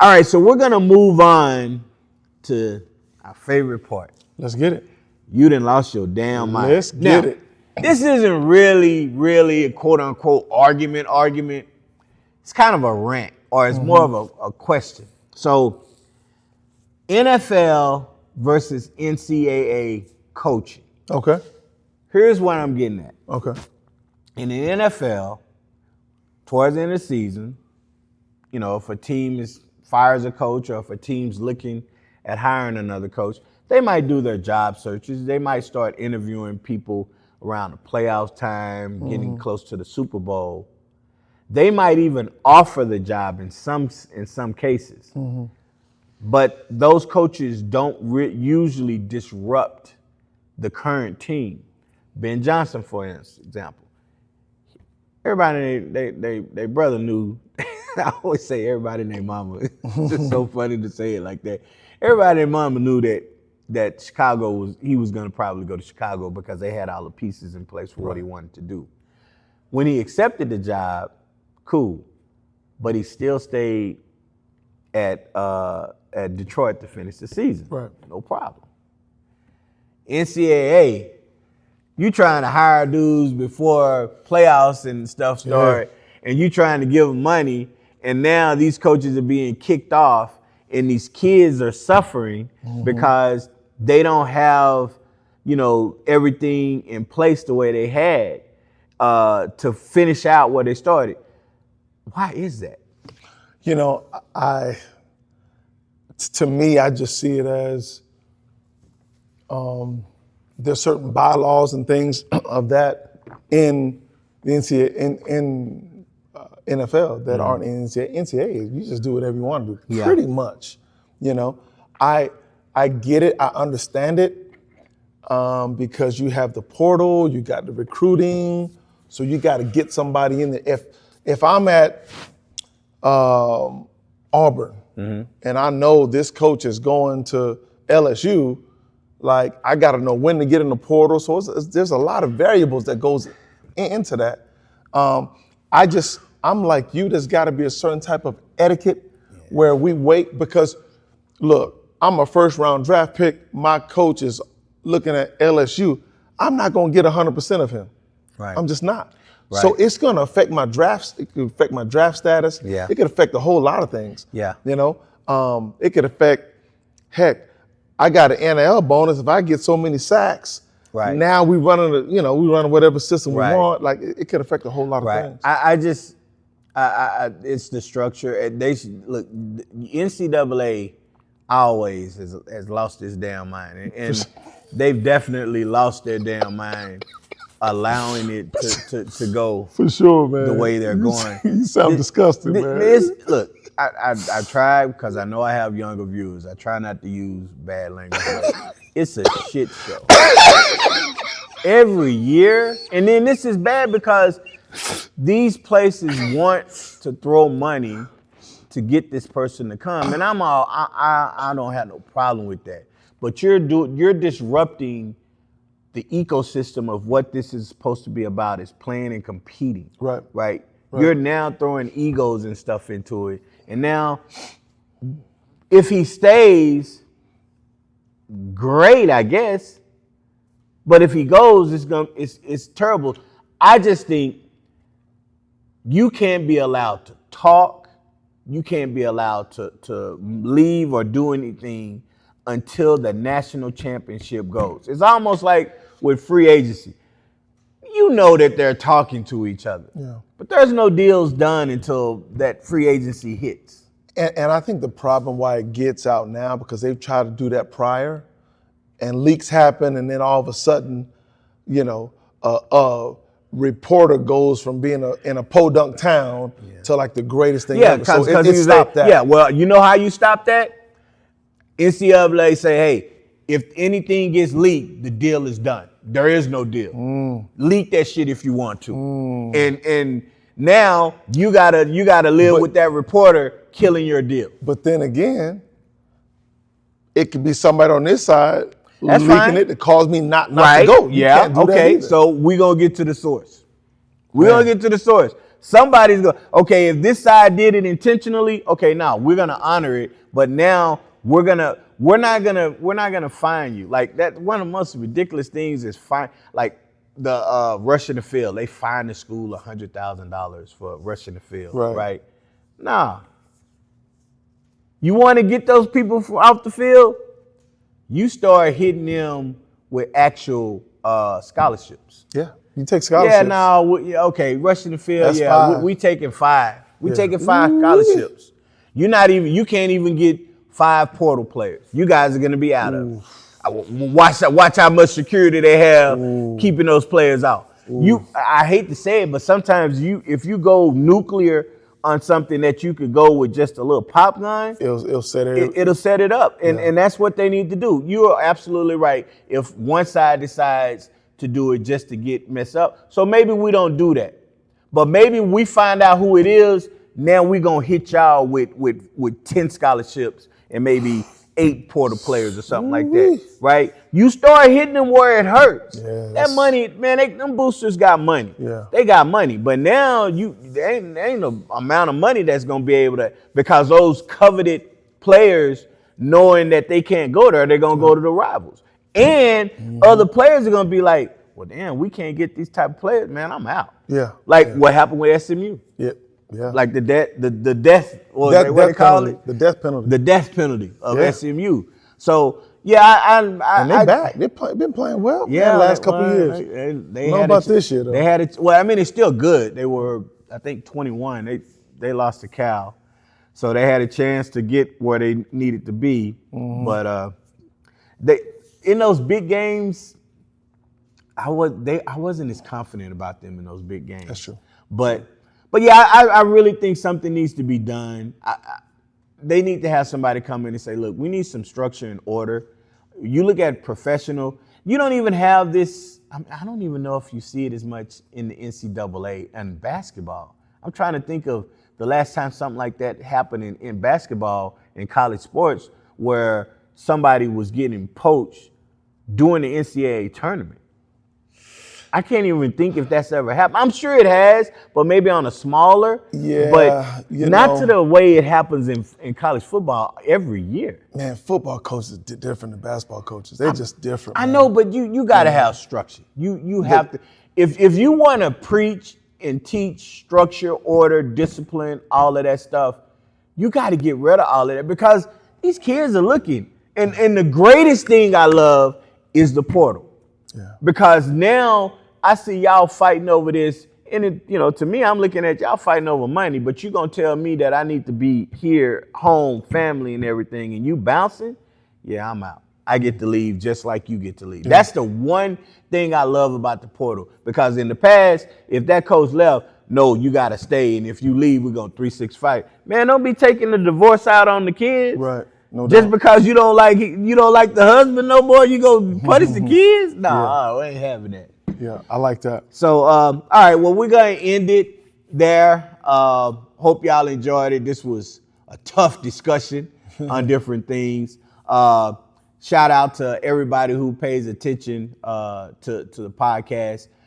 All right, so we're going to move on to our favorite part. Let's get it. You done lost your damn mind. Let's get it. This isn't really a quote-unquote argument. It's kind of a rant, or it's more of a question. So, NFL versus NCAA coaching. Okay. Here's what I'm getting at. Okay. In the NFL, towards the end of the season, if a team fires a coach or if a team's looking at hiring another coach, they might do their job searches. They might start interviewing people around the playoffs time, getting close to the Super Bowl. They might even offer the job in some cases. But those coaches don't usually disrupt the current team. Ben Johnson, for example. Everybody, they brother knew. I always say everybody named mama. It's just so funny to say it like that. Everybody named mama knew that Chicago he was going to probably go to Chicago because they had all the pieces in place for what he wanted to do. When he accepted the job, cool, but he still stayed at Detroit to finish the season. Right. No problem. NCAA, you trying to hire dudes before playoffs and stuff start, and you trying to give them money, and now these coaches are being kicked off, and these kids are suffering because they don't have, everything in place the way they had to finish out what they started. Why is that? To me, I just see it as there's certain bylaws and things of that in the NCAA, in NFL that aren't in NCAA. NCAA, you just do whatever you want to do, pretty much. I get it, I understand it, because you have the portal, you got the recruiting, so you got to get somebody in there. If I'm at Auburn and I know this coach is going to LSU, like I got to know when to get in the portal. So there's a lot of variables that goes into that. I'm like you. There's got to be a certain type of etiquette where we wait because, look, I'm a first-round draft pick. My coach is looking at LSU. I'm not going to get 100% of him. Right. I'm just not. Right. So it's going to affect my drafts. It could affect my draft status. Yeah. It could affect a whole lot of things. Yeah. It could affect, heck, I got an NIL bonus if I get so many sacks. Right. Now we running whatever system we Right. want. Like it could affect a whole lot of things. It's the structure. They should look. NCAA always has lost its damn mind, and they've definitely lost their damn mind, allowing it to go for sure, man. the way they're going. You sound disgusting, man. Look, I try because I know I have younger viewers. I try not to use bad language. But it's a shit show every year, and then this is bad because these places want to throw money to get this person to come, and I don't have no problem with that. But you're disrupting the ecosystem of what this is supposed to be about, is playing and competing. Right. You're now throwing egos and stuff into it, and now if he stays, great, I guess. But if he goes, it's terrible. I just think you can't be allowed to talk. You can't be allowed to leave or do anything until the national championship goes. It's almost like with free agency. You know that they're talking to each other. Yeah. But there's no deals done until that free agency hits. And I think the problem why it gets out now, because they've tried to do that prior, and leaks happen, and then all of a sudden, a reporter goes from being in a podunk town to like the greatest thing ever. So it stopped that. Yeah, well, you know how you stop that? NCAA say, hey, if anything gets leaked, the deal is done. There is no deal. Leak that shit if you want to. And now you gotta live with that reporter killing your deal. But then again, it could be somebody on this side That's leaking fine. it that caused me not to go. You can't do that either. So we're gonna get to the source. We're gonna get to the source. somebody's going. Okay, if this side did it intentionally, okay, now we're gonna honor it. But now we're not gonna fine you. Like that. One of the most ridiculous things is fine. Like the rushing the field. They fined the school $100,000 for rushing the field. Right? Nah. You want to get those people off the field? You start hitting them with actual scholarships. Yeah, you take scholarships. Yeah, no, okay, rushing the field. That's yeah, 5. we taking 5. We Yeah. taking 5 scholarships. You can't even get 5 portal players. You guys are gonna be out of it. Watch how much security they have keeping those players out. I hate to say it, but sometimes if you go nuclear on something that you could go with just a little pop gun, it'll set it. It'll set it up, and that's what they need to do. You are absolutely right. If one side decides to do it just to get messed up, so maybe we don't do that. But maybe we find out who it is. Now we're gonna hit y'all with 10 scholarships and maybe 8 portal players or something like that, right? You start hitting them where it hurts. Yeah, that money, man, them boosters got money. Yeah. They got money. But now there ain't no amount of money that's going to be able to, because those coveted players, knowing that they can't go there, they're going to go to the rivals. And other players are going to be like, well, damn, we can't get these type of players, man, I'm out. Yeah. Like what happened with SMU. Yeah. Yeah. Like the death, what they call it? The death penalty. The death penalty of Yeah. SMU. So yeah, and they're back. They've been playing well. Yeah, the last couple of years. They know had about this year though. They had it. Well, I mean, it's still good. They were, I think, 21. They lost to Cal, so they had a chance to get where they needed to be. But they in those big games, I wasn't as confident about them in those big games. That's true. But yeah, I really think something needs to be done. They need to have somebody come in and say, look, we need some structure and order. You look at professional, you don't even have this. I don't even know if you see it as much in the NCAA and basketball. I'm trying to think of the last time something like that happened in basketball, in college sports, where somebody was getting poached during the NCAA tournament. I can't even think if that's ever happened. I'm sure it has, but maybe on a smaller. Yeah, but not to the way it happens in college football every year. Man, football coaches are different than basketball coaches. They're just different. I know, but you got to have structure. You have to. If you want to preach and teach structure, order, discipline, all of that stuff, you got to get rid of all of that because these kids are looking. And the greatest thing I love is the portal. Yeah. Because now I see y'all fighting over this, and it, to me, I'm looking at y'all fighting over money, but you're going to tell me that I need to be here, home, family, and everything, and you bouncing? Yeah, I'm out. I get to leave just like you get to leave. Yeah. That's the one thing I love about the portal, because in the past, if that coach left, no, you got to stay, and if you leave, we're going to 3-6 fight. Man, don't be taking the divorce out on the kids. Right. No just doubt. Because you don't like the husband no more, you go punish the kids? Nah, we ain't having that. Yeah, I like that. So, all right, well, we're going to end it there. Hope y'all enjoyed it. This was a tough discussion on different things. Shout out to everybody who pays attention to the podcast.